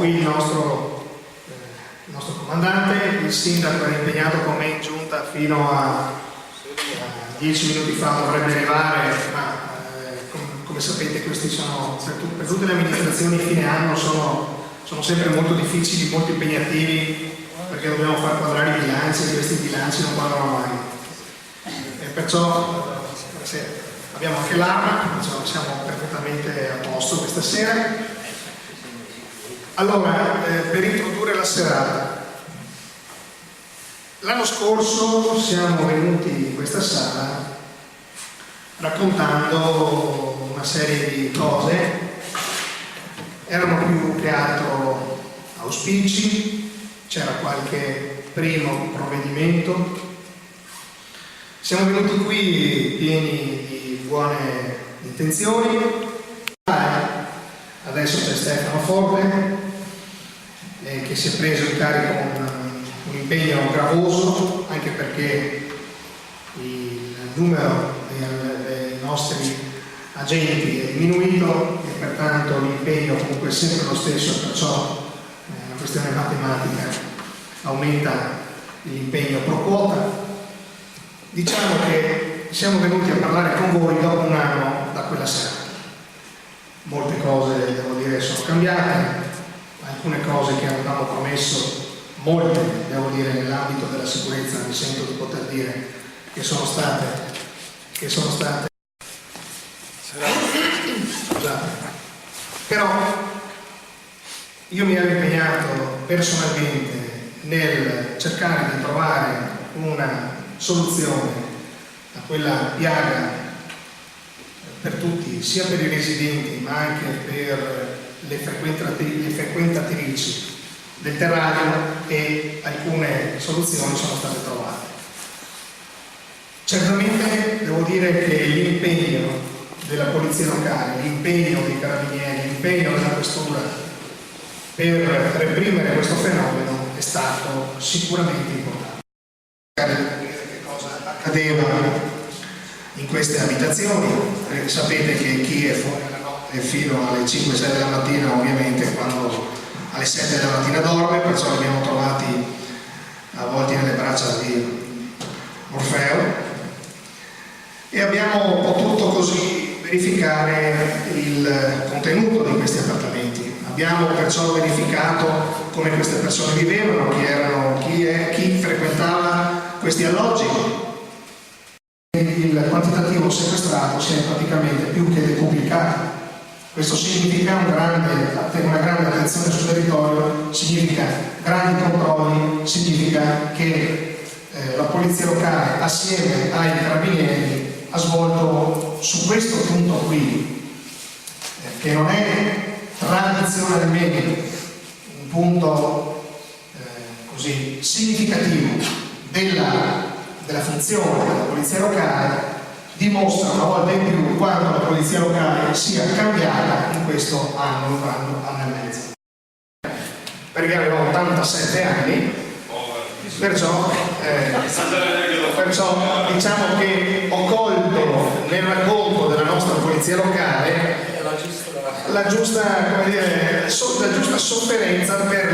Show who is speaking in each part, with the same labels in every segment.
Speaker 1: qui il nostro comandante, il sindaco era impegnato con me in giunta fino a 10 minuti fa, dovrebbe arrivare, ma come sapete questi sono, per tutte le amministrazioni fine anno sono sempre molto difficili, molto impegnativi, perché dobbiamo far quadrare i bilanci e questi bilanci non quadrano mai. E perciò abbiamo anche l'arma, perciò siamo perfettamente a posto questa sera. Allora, per introdurre la serata, l'anno scorso siamo venuti in questa sala raccontando una serie di cose, erano più che altro auspici, c'era qualche primo provvedimento. Siamo venuti qui pieni di buone intenzioni. Adesso c'è Stefano Forte che si è preso in carico un impegno gravoso, anche perché il numero dei nostri agenti è diminuito e pertanto l'impegno comunque è sempre lo stesso, perciò la questione matematica aumenta l'impegno pro quota. Diciamo che siamo venuti a parlare con voi dopo un anno da quella sera. Molte cose, devo dire, sono cambiate, alcune cose che avevamo promesso, molte, devo dire, nell'ambito della sicurezza, mi sento di poter dire che sono state scusate, però io mi ero impegnato personalmente nel cercare di trovare una soluzione a quella piaga per tutti, sia per i residenti ma anche per le frequentatrici del terrario, e alcune soluzioni sono state trovate. Certamente devo dire che l'impegno della polizia locale, l'impegno dei carabinieri, l'impegno della questura per reprimere questo fenomeno è stato sicuramente importante. Che cosa accadeva in queste abitazioni? Sapete che chi è fuori alla notte fino alle 5-6 della mattina, ovviamente quando alle 7 della mattina dorme, perciò li abbiamo trovati avvolti nelle braccia di Orfeo e abbiamo potuto così verificare il contenuto di questi appartamenti. Abbiamo perciò verificato come queste persone vivevano, chi frequentava questi alloggi. Il quantitativo sequestrato si è praticamente più che decuplicato. Questo significa una grande attenzione sul territorio, significa grandi controlli, significa che la polizia locale assieme ai carabinieri ha svolto su questo punto qui, che non è tradizionalmente un punto così significativo della funzione della polizia locale, dimostra una volta in più quanto la polizia locale sia cambiata in questo anno e mezzo. Perché avevo 87 anni, perciò diciamo che ho colto nel racconto della nostra polizia locale la giusta sofferenza per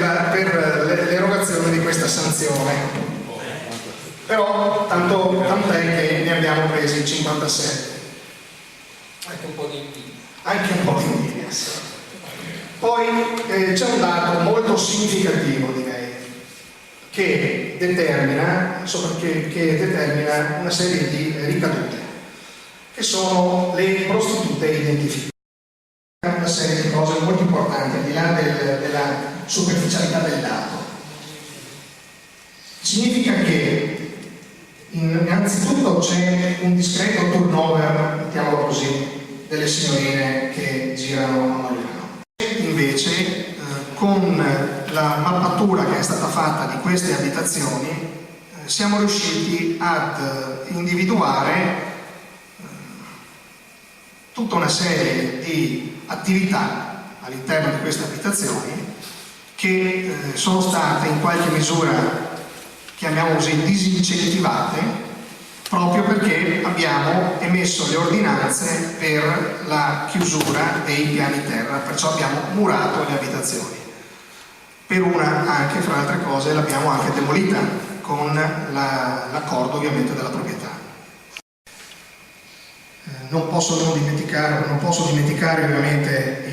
Speaker 1: l'erogazione di questa sanzione. Però tant'è che ne abbiamo presi 57.
Speaker 2: Anche un po' di invidia.
Speaker 1: Anche un po' di invidia, sì. Poi c'è un dato molto significativo, direi, che determina una serie di ricadute, che sono le prostitute identificate. Una serie di cose molto importanti, al di là della superficialità del dato. Significa che innanzitutto c'è un discreto turnover, mettiamolo così, delle signorine che girano a Mogliano. Invece, con la mappatura che è stata fatta di queste abitazioni, siamo riusciti ad individuare tutta una serie di attività all'interno di queste abitazioni che sono state in qualche misura, chiamiamo così, disincentivate, proprio perché abbiamo emesso le ordinanze per la chiusura dei piani terra, perciò abbiamo murato le abitazioni. per una, anche fra altre cose, l'abbiamo anche demolita con l'accordo ovviamente della proprietà. Non posso dimenticare ovviamente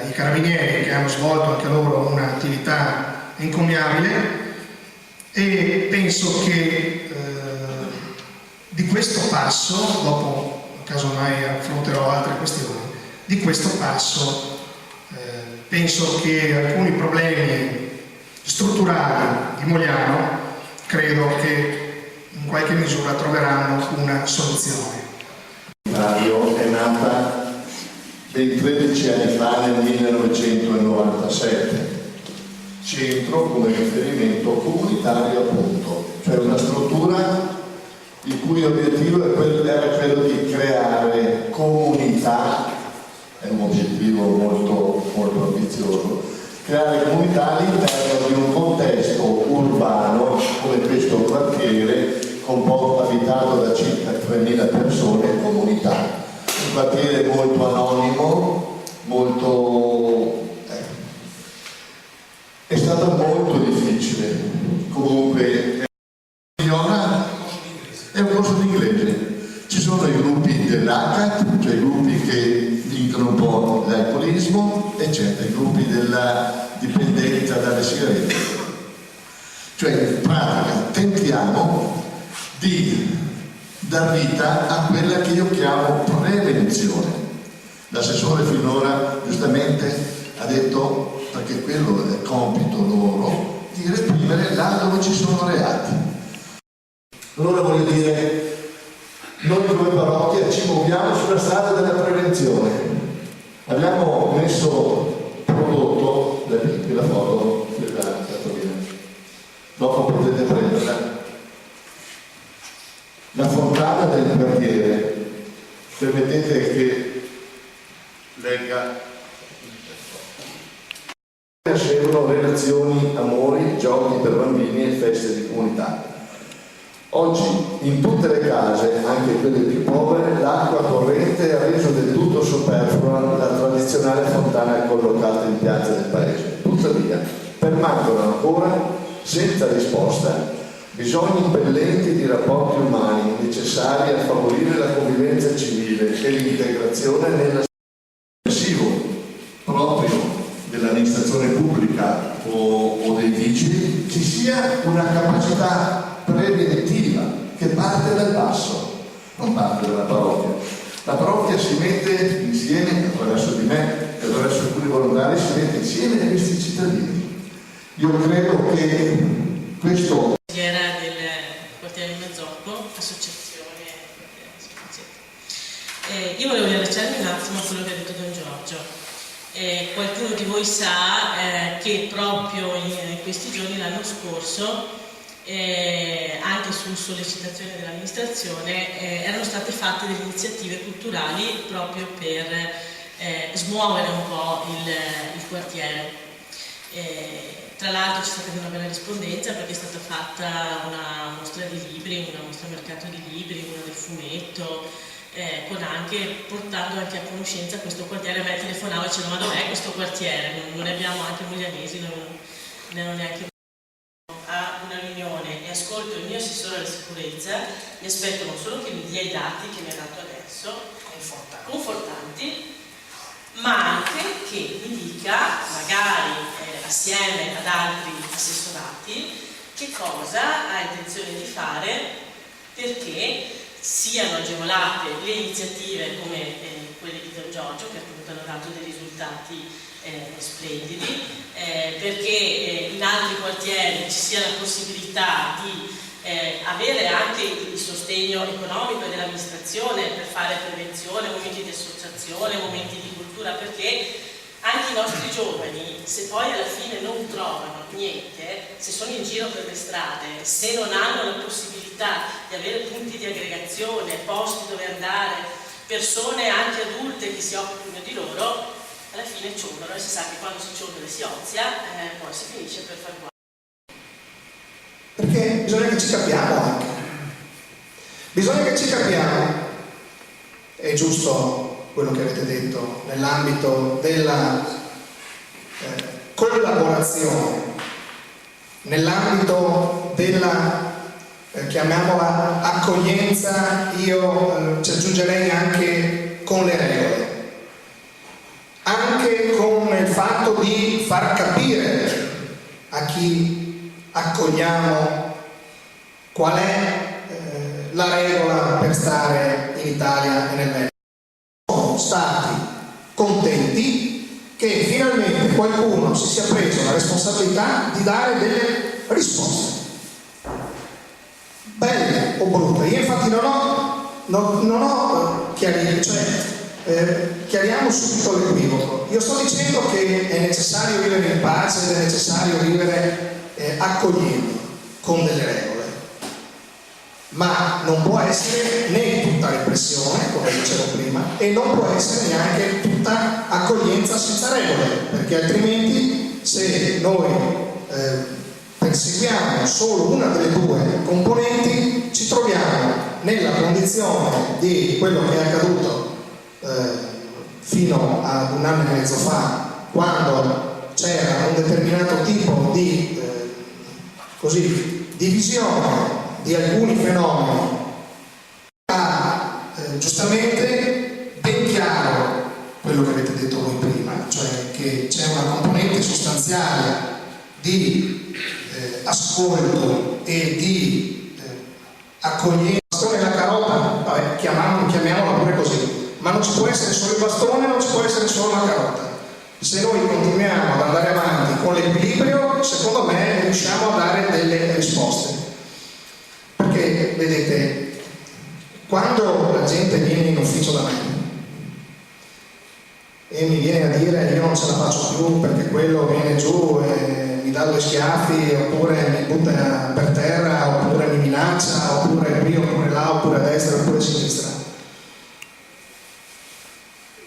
Speaker 1: i carabinieri, che hanno svolto anche loro un'attività encomiabile, e penso che di questo passo, dopo casomai affronterò altre questioni, di questo passo penso che alcuni problemi strutturali di Mogliano credo che in qualche misura troveranno una soluzione.
Speaker 3: È nata ben 13 anni fa, nel 1997, centro come riferimento comunitario appunto, cioè una struttura il cui obiettivo era quello di creare comunità, è un obiettivo molto, molto ambizioso, creare comunità all'interno di un contesto urbano come questo quartiere, abitato da circa 3.000 persone, comunità. Un quartiere molto anonimo, è stato molto difficile. Comunque è un corso di inglese. Ci sono i gruppi dell'ACAT, cioè i gruppi che vincono un po' l'alcolismo, eccetera, i gruppi della dipendenza dalle sigarette. Cioè in pratica tentiamo di dar vita a quella che io chiamo prevenzione. L'assessore finora giustamente ha detto, perché quello è compito loro, di reprimere là dove ci sono reati. Allora voglio dire, noi come parrocchia ci muoviamo sulla strada della prevenzione. Abbiamo prodotto la foto della cartolina. Dopo potete prenderla. La fontana del quartiere, permettete che legga. Nascevano relazioni, amori, giochi per bambini e feste di comunità. Oggi in tutte le case, anche quelle più povere, l'acqua corrente ha reso del tutto superflua la tradizionale fontana collocata in piazza del paese. Tuttavia, permangono ancora, senza risposta, bisogni impellenti di rapporti umani necessari a favorire la convivenza civile e l'integrazione nella passivo proprio dell'amministrazione pubblica o dei vigili, ci sia una capacità preventiva che parte dal basso, non parte dalla parrocchia. La parrocchia si mette insieme, attraverso di me e attraverso alcuni volontari, si mette insieme a questi cittadini. Io credo che questo
Speaker 4: io volevo riallacciarmi un attimo a quello che ha detto Don Giorgio. Qualcuno di voi sa che proprio in questi giorni l'anno scorso, anche su sollecitazione dell'amministrazione, erano state fatte delle iniziative culturali proprio per smuovere un po' il quartiere. Tra l'altro c'è stata una bella rispondenza perché è stata fatta una mostra di libri, una mostra mercato di libri, una del fumetto, portando anche a conoscenza questo quartiere. A me telefonava e diceva: ma dov'è questo quartiere? Non ne abbiamo, anche moglianesi non ne hanno neanche a una riunione, e ascolto il mio assessore alla sicurezza, mi aspetto non solo che mi dia i dati che mi ha dato adesso, confortanti, ma anche che mi dica, magari assieme ad altri assessorati, che cosa ha intenzione di fare perché siano agevolate le iniziative come quelle di Don Giorgio, che appunto hanno dato dei risultati splendidi, perché in altri quartieri ci sia la possibilità di avere anche il sostegno economico dell'amministrazione per fare prevenzione, momenti di associazione, momenti di cultura, perché anche i nostri giovani, se poi alla fine non trovano niente, se sono in giro per le strade, se non hanno la possibilità di avere punti di aggregazione, posti dove andare, persone anche adulte che si occupino di loro, alla fine ciondano, e si sa che quando si ciondola e si ozia, poi si finisce per far guai.
Speaker 1: Perché bisogna che ci capiamo anche. Bisogna che ci capiamo. È giusto quello che avete detto nell'ambito della collaborazione nell'ambito della, chiamiamola, accoglienza, io ci aggiungerei anche con le regole, anche con il fatto di far capire a chi accogliamo qual è la regola per stare in Italia e nel Veneto. Sono stati contenti che finalmente qualcuno si sia preso la responsabilità di dare delle risposte, belle o brutte. Io infatti non ho chiarito, chiariamo subito l'equivoco. Io sto dicendo che è necessario vivere in pace ed è necessario vivere accogliendo con delle regole, ma non può essere né tutta repressione, come dicevo prima, e non può essere neanche tutta accoglienza senza regole, perché altrimenti se noi perseguiamo solo una delle due componenti ci troviamo nella condizione di quello che è accaduto fino ad un anno e mezzo fa, quando c'era un determinato tipo di divisione di alcuni fenomeni. Giustamente ben chiaro quello che avete detto voi prima, cioè che c'è una componente sostanziale di ascolto e di accoglienza. Il bastone e la carota, vabbè, chiamiamola pure così, ma non ci può essere solo il bastone, non ci può essere solo la carota. Se noi continuiamo ad andare avanti con l'equilibrio, secondo me riusciamo a dare delle risposte. Perché, vedete, quando la gente viene in ufficio da me e mi viene a dire io non ce la faccio più perché quello viene giù e mi dà due schiaffi, oppure mi butta per terra, oppure mi minaccia, oppure qui, oppure là, oppure a destra, oppure a sinistra,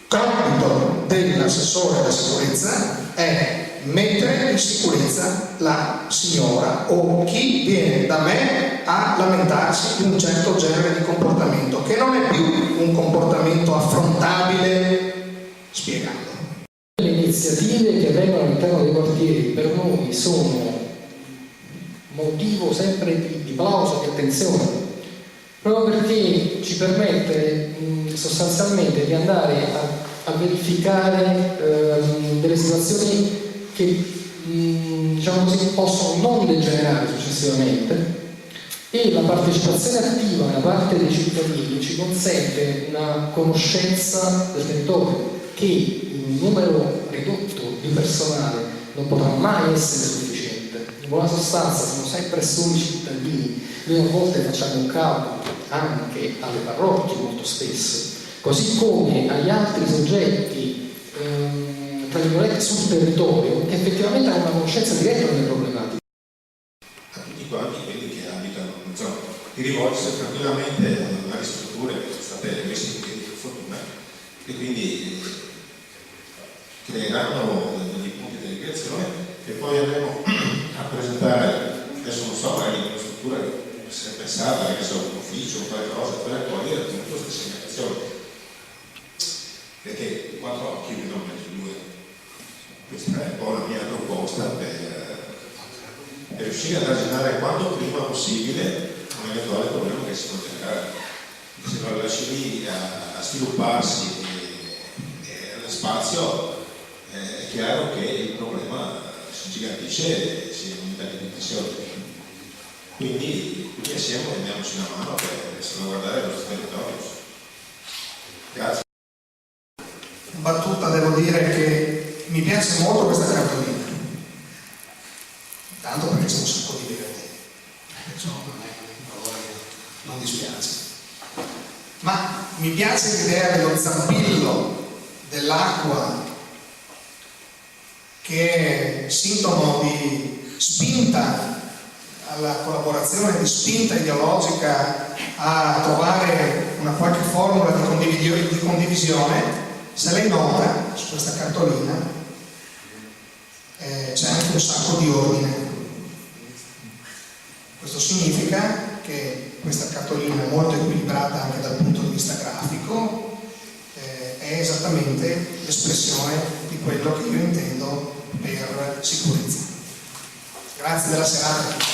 Speaker 1: compito dell'assessore alla sicurezza è mettere in sicurezza la signora o chi viene da me a lamentarsi di un certo genere di comportamento, che non è più un comportamento affrontabile, spiegando.
Speaker 2: Le iniziative che avvengono all'interno dei quartieri per noi sono motivo sempre di plauso, di attenzione, proprio perché ci permette sostanzialmente di andare a verificare delle situazioni che diciamo così possono non degenerare successivamente, e la partecipazione attiva da parte dei cittadini ci consente una conoscenza del territorio che in numero ridotto di personale non potrà mai essere sufficiente. In buona sostanza siamo sempre soli cittadini, noi a volte facciamo un calcolo anche alle parrocchie molto spesso, così come agli altri soggetti tra virgolette sul territorio che effettivamente hanno una conoscenza diretta delle problematiche.
Speaker 5: A tutti quanti quelli che abitano in zona di rivolgersi tranquillamente alle varie strutture che sono state messe in piedi per fortuna, e quindi creeranno degli punti di aggregazione che poi andremo a presentare. Adesso non so, magari in una struttura che si è pensata, che so, un ufficio o qualcosa per accogliere tutte queste segnalazioni, perché quattro occhi vedono meglio due. Questa è un po' la mia proposta per riuscire a ragionare quanto prima possibile un eventuale problema che si può generare. Se lo lasci lì a svilupparsi nello spazio, è chiaro che il problema si ingigantisce e si aumenta di dimensioni. Quindi tutti assieme prendiamoci una mano per salvaguardare il nostro territorio. Grazie.
Speaker 1: Battuta, devo dire che mi piace molto questa cartolina, tanto perché c'è un sacco di verdi, insomma non dispiace, ma mi piace l'idea dello zampillo dell'acqua che è sintomo di spinta alla collaborazione, di spinta ideologica a trovare una qualche formula di condivisione. Se lei nota su questa cartolina c'è anche un sacco di ordine. Questo significa che questa cartolina è molto equilibrata anche dal punto di vista grafico, è esattamente l'espressione di quello che io intendo per sicurezza. Grazie della serata.